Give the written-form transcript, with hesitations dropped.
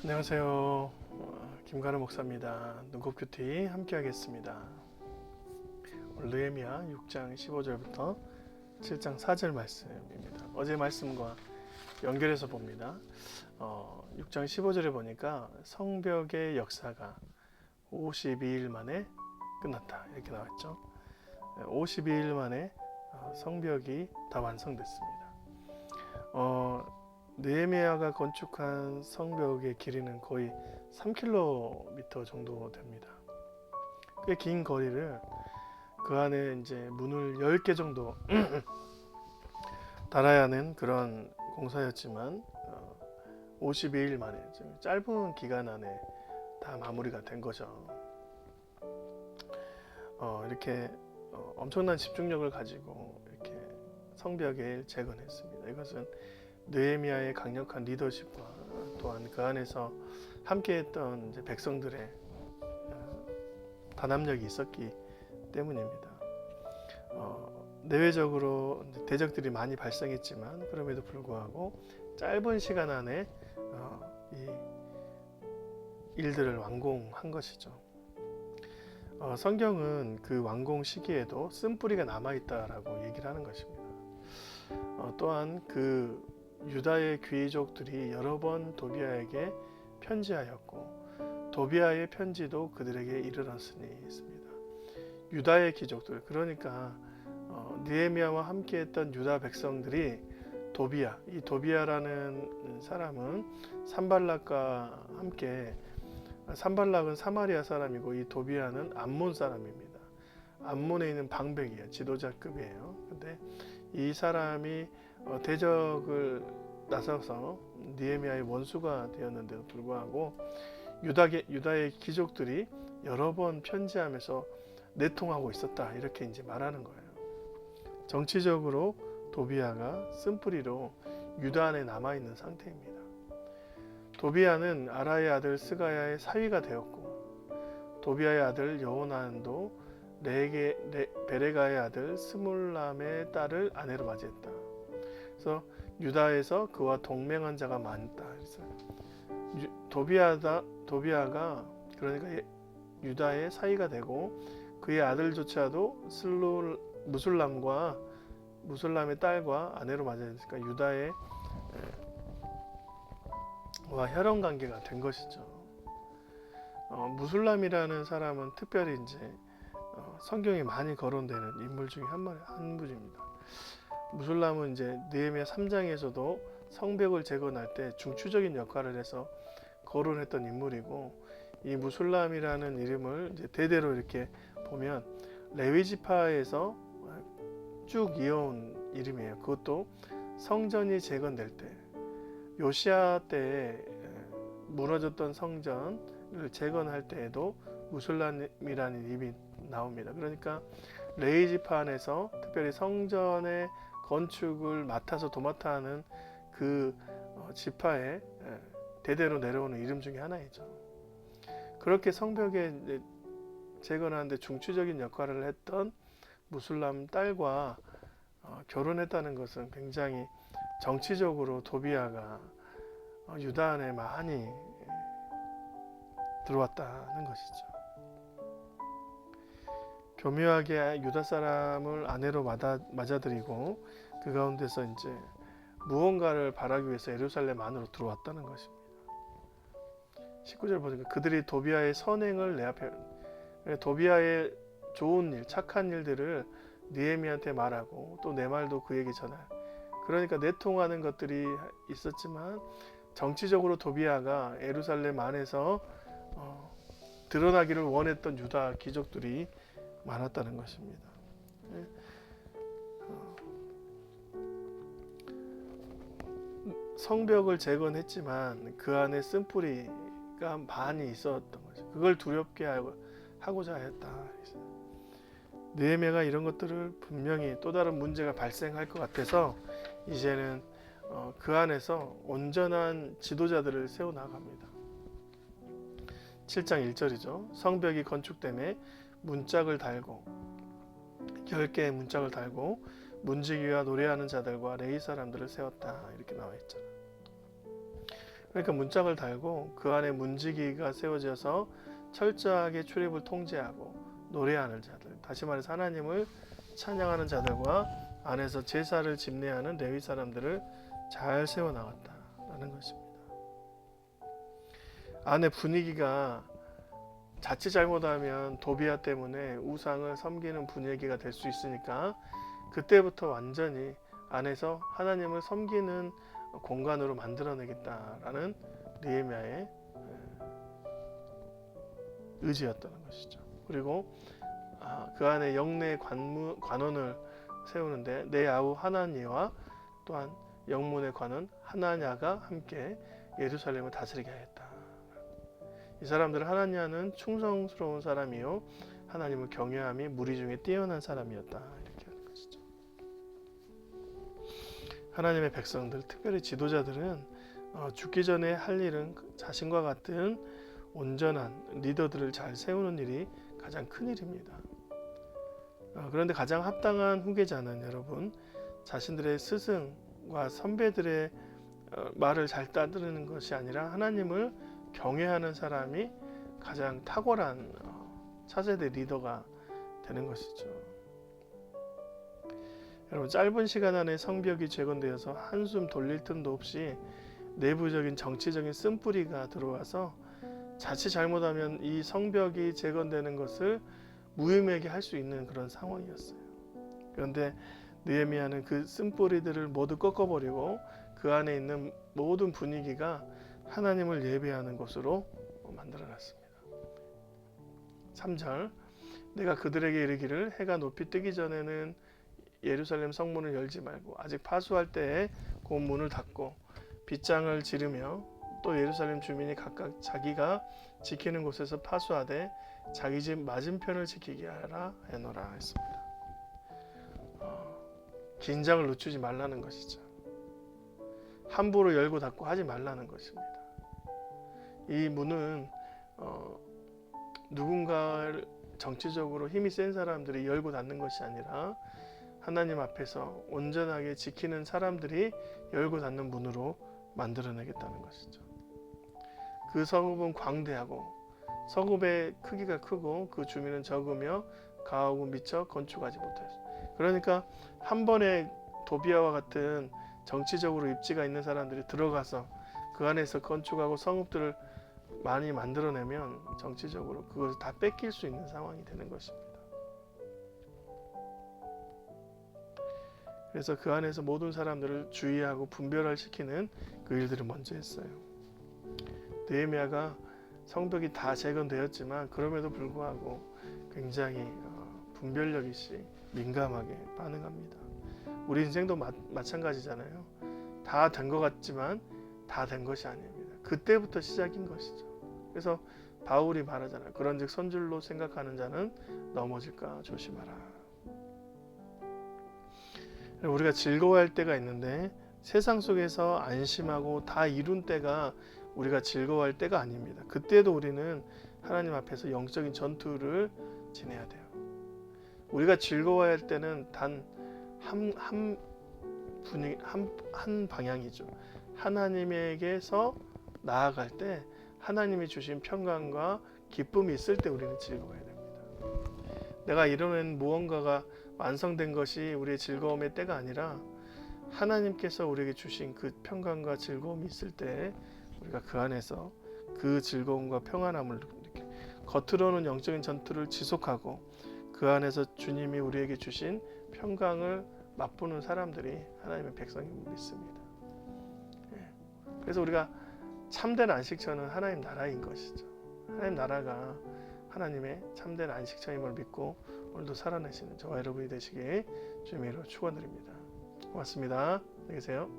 안녕하세요. 김가루 목사입니다. 눈곱큐티 함께 하겠습니다. 느헤미야 6장 15절부터 7장 4절 말씀입니다. 어제 말씀과 연결해서 봅니다. 6장 15절에 보니까 성벽의 역사가 52일 만에 끝났다 이렇게 나왔죠. 52일 만에 성벽이 다 완성됐습니다. 느헤미야가 건축한 성벽의 길이는 거의 3km 정도 됩니다. 꽤 긴 거리를 그 안에 이제 문을 10개 정도 달아야 하는 그런 공사였지만 52일 만에 짧은 기간 안에 다 마무리가 된 거죠. 이렇게 엄청난 집중력을 가지고 이렇게 성벽을 재건했습니다. 이것은 느헤미야의 강력한 리더십과 또한 그 안에서 함께했던 이제 백성들의 단합력이 있었기 때문입니다. 내외적으로 대적들이 많이 발생했지만 그럼에도 불구하고 짧은 시간 안에 이 일들을 완공한 것이죠. 성경은 그 완공 시기에도 쓴뿌리가 남아있다라고 얘기를 하는 것입니다. 또한 그 유다의 귀족들이 여러 번 도비아에게 편지하였고 도비아의 편지도 그들에게 이르렀으니 있습니다. 유다의 귀족들, 그러니까 느헤미야와 함께했던 유다 백성들이 도비아, 이 도비아라는 사람은 산발락과 함께, 산발락은 사마리아 사람이고 이 도비아는 암몬 사람입니다. 암몬에 있는 방백이에요. 지도자급이에요. 근데 이 사람이 대적을 나서서 느헤미야의 원수가 되었는데도 불구하고 유다의 귀족들이 여러 번 편지하면서 내통하고 있었다 이렇게 이제 말하는 거예요. 정치적으로 도비아가 쓴뿌리로 유다 안에 남아있는 상태입니다. 도비아는 아라의 아들 스가야의 사위가 되었고 도비아의 아들 여호나단도 베레가의 아들 스몰람의 딸을 아내로 맞이했다. 그래서 유다에서 그와 동맹한 자가 많다. 그래서 도비아가 그러니까 유다의 사위가 되고 그의 아들조차도 무술람의 딸과 아내로 맞이했으니까 유다의 와 혈연 관계가 된 것이죠. 무술람이라는 사람은 특별히 이제 성경에 많이 거론되는 인물 중에 한 분입니다. 무술람은 이제 느헤미야 3장에서도 성벽을 재건할 때 중추적인 역할을 해서 거론했던 인물이고, 이 무술람이라는 이름을 이제 대대로 이렇게 보면 레위 지파에서 쭉 이어온 이름이에요. 그것도 성전이 재건될 때, 요시야 때에 무너졌던 성전을 재건할 때에도 무술람이라는 이름이 나옵니다. 그러니까 레위 지파 안에서 특별히 성전의 건축을 맡아서 도맡아 하는 그 지파에 대대로 내려오는 이름 중에 하나이죠. 그렇게 성벽에 재건하는데 중추적인 역할을 했던 무술람 딸과 결혼했다는 것은 굉장히 정치적으로 도비아가 유다 안에 많이 들어왔다는 것이죠. 교묘하게 유다 사람을 아내로 맞아들이고 그 가운데서 이제 무언가를 바라기 위해서 예루살렘 안으로 들어왔다는 것입니다. 19절 보니까 그들이 도비아의 선행을 내 앞에, 도비아의 좋은 일, 착한 일들을 느헤미야한테 말하고 또 내 말도 그에게 전해. 그러니까 내통하는 것들이 있었지만 정치적으로 도비아가 예루살렘 안에서 드러나기를 원했던 유다 귀족들이 많았다는 것입니다. 성벽을 재건했지만 그 안에 쓴뿌리가 많이 있었던 거죠. 그걸 두렵게 하고자 했다. 느헤미야가 이런 것들을 분명히 또 다른 문제가 발생할 것 같아서 이제는 그 안에서 온전한 지도자들을 세워나갑니다. 7장 1절이죠. 성벽이 건축됨에 문짝을 달고 10개의 문짝을 달고 문지기와 노래하는 자들과 레위 사람들을 세웠다 이렇게 나와 있잖아요. 그러니까 문짝을 달고 그 안에 문지기가 세워져서 철저하게 출입을 통제하고 노래하는 자들, 다시 말해서 하나님을 찬양하는 자들과 안에서 제사를 집례하는 레위 사람들을 잘 세워나갔다라는 것입니다. 안에 분위기가 자칫 잘못하면 도비아 때문에 우상을 섬기는 분위기가 될 수 있으니까 그때부터 완전히 안에서 하나님을 섬기는 공간으로 만들어내겠다라는 느헤미야의 의지였다는 것이죠. 그리고 그 안에 영내 관원을 세우는데 내 아우 하나니와 또한 영문의 관원 하나냐가 함께 예루살렘을 다스리게 하였다. 이 사람들은 하나냐는 충성스러운 사람이요 하나님을 경외함이 무리 중에 뛰어난 사람이었다. 이렇게 하는 것이죠. 하나님의 백성들, 특별히 지도자들은 죽기 전에 할 일은 자신과 같은 온전한 리더들을 잘 세우는 일이 가장 큰 일입니다. 그런데 가장 합당한 후계자는 여러분, 자신들의 스승과 선배들의 말을 잘 따르는 것이 아니라 하나님을 경외하는 사람이 가장 탁월한 차세대 리더가 되는 것이죠. 여러분, 짧은 시간 안에 성벽이 재건되어서 한숨 돌릴 틈도 없이 내부적인 정치적인 쓴뿌리가 들어와서 자칫 잘못하면 이 성벽이 재건되는 것을 무의미하게 할 수 있는 그런 상황이었어요. 그런데 느헤미야는 그 쓴뿌리들을 모두 꺾어버리고 그 안에 있는 모든 분위기가 하나님을 예배하는 곳으로 만들어놨습니다. 3절, 내가 그들에게 이르기를 해가 높이 뜨기 전에는 예루살렘 성문을 열지 말고 아직 파수할 때에 곧 문을 닫고 빗장을 지르며 또 예루살렘 주민이 각각 자기가 지키는 곳에서 파수하되 자기 집 맞은편을 지키게 하라 해노라 했습니다. 긴장을 늦추지 말라는 것이죠. 함부로 열고 닫고 하지 말라는 것입니다. 이 문은 누군가 정치적으로 힘이 센 사람들이 열고 닫는 것이 아니라 하나님 앞에서 온전하게 지키는 사람들이 열고 닫는 문으로 만들어내겠다는 것이죠. 그 성읍은 광대하고 성읍의 크기가 크고 그 주민은 적으며 가하고 미처 건축하지 못했어요. 그러니까 한 번에 도비아와 같은 정치적으로 입지가 있는 사람들이 들어가서 그 안에서 건축하고 성읍들을 많이 만들어내면 정치적으로 그것을 다 뺏길 수 있는 상황이 되는 것입니다. 그래서 그 안에서 모든 사람들을 주의하고 분별을 시키는 그 일들을 먼저 했어요. 느헤미야가 성벽이 다 재건되었지만 그럼에도 불구하고 굉장히 분별력 있이 민감하게 반응합니다. 우리 인생도 마찬가지잖아요. 다 된 것 같지만 다 된 것이 아닙니다. 그때부터 시작인 것이죠. 그래서 바울이 말하잖아요. 그런즉 선줄로 생각하는 자는 넘어질까 조심하라. 우리가 즐거워할 때가 있는데 세상 속에서 안심하고 다 이룬 때가 우리가 즐거워할 때가 아닙니다. 그때도 우리는 하나님 앞에서 영적인 전투를 지내야 돼요. 우리가 즐거워할 때는 단 한 방향이죠. 하나님에게서 나아갈 때 하나님이 주신 평강과 기쁨이 있을 때 우리는 즐거워야 됩니다. 내가 이뤄낸 무언가가 완성된 것이 우리의 즐거움의 때가 아니라 하나님께서 우리에게 주신 그 평강과 즐거움이 있을 때 우리가 그 안에서 그 즐거움과 평안함을 느끼고 겉으로는 영적인 전투를 지속하고 그 안에서 주님이 우리에게 주신 평강을 맛보는 사람들이 하나님의 백성임을 믿습니다. 그래서 우리가 참된 안식처는 하나님 나라인 것이죠. 하나님 나라가 하나님의 참된 안식처임을 믿고 오늘도 살아내시는 저와 여러분이 되시길 주님의 이름으로 축원드립니다. 고맙습니다. 안녕히 계세요.